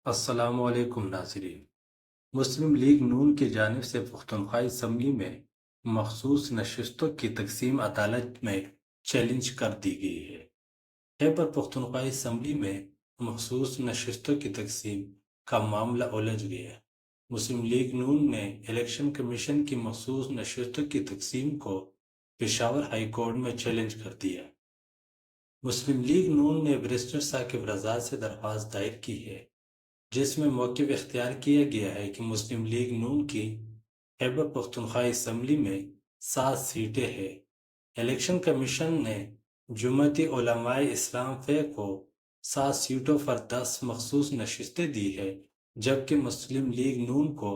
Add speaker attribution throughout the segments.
Speaker 1: السلام علیکم ناظرین۔ مسلم لیگ نون کی جانب سے پختونخوا اسمبلی میں مخصوص نشستوں کی تقسیم عدالت میں چیلنج کر دی گئی ہے۔ خیبر پختونخوا اسمبلی میں مخصوص نشستوں کی تقسیم کا معاملہ الجھ گیا۔ مسلم لیگ نون نے الیکشن کمیشن کی مخصوص نشستوں کی تقسیم کو پشاور ہائی کورٹ میں چیلنج کر دیا۔ مسلم لیگ نون نے بیرسٹر ثاقب رضا سے درخواست دائر کی ہے، جس میں موقف اختیار کیا گیا ہے کہ مسلم لیگ نون کی خیبر پختونخوا اسمبلی میں 7 سیٹیں ہیں۔ الیکشن کمیشن نے جماعت علماء اسلام فے کو 7 سیٹوں پر 10 مخصوص نشستیں دی ہے، جبکہ مسلم لیگ نون کو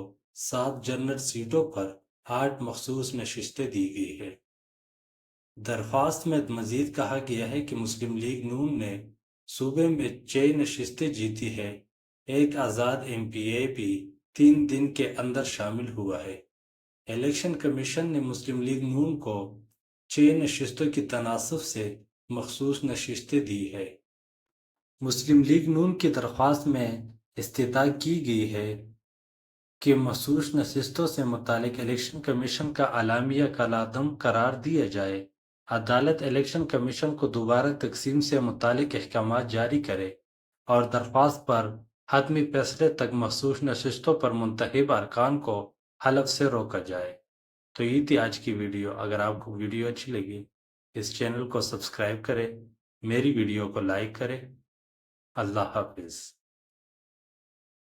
Speaker 1: 7 جنرل سیٹوں پر 8 مخصوص نشستیں دی گئی ہے۔ درخواست میں مزید کہا گیا ہے کہ مسلم لیگ نون نے صوبے میں 6 نشستیں جیتی ہے۔ ایک آزاد ایم پی اے بھی 3 دن کے اندر شامل ہوا ہے۔ الیکشن کمیشن نے مسلم لیگ نون کو 6 نشستوں کی تناسب سے مخصوص نشستیں دی ہے۔ مسلم لیگ نون کی درخواست میں استدعا کی گئی ہے کہ مخصوص نشستوں سے متعلق الیکشن کمیشن کا اعلامیہ کالعدم قرار دیا جائے۔ عدالت الیکشن کمیشن کو دوبارہ تقسیم سے متعلق احکامات جاری کرے اور درخواست پر حتمی فیصلے تک مخصوص نشستوں پر منتخب ارکان کو حلف سے روکا جائے۔ تو یہ تھی آج کی ویڈیو۔ اگر آپ کو ویڈیو اچھی لگی اس چینل کو سبسکرائب کریں، میری ویڈیو کو لائک کریں۔ اللہ حافظ۔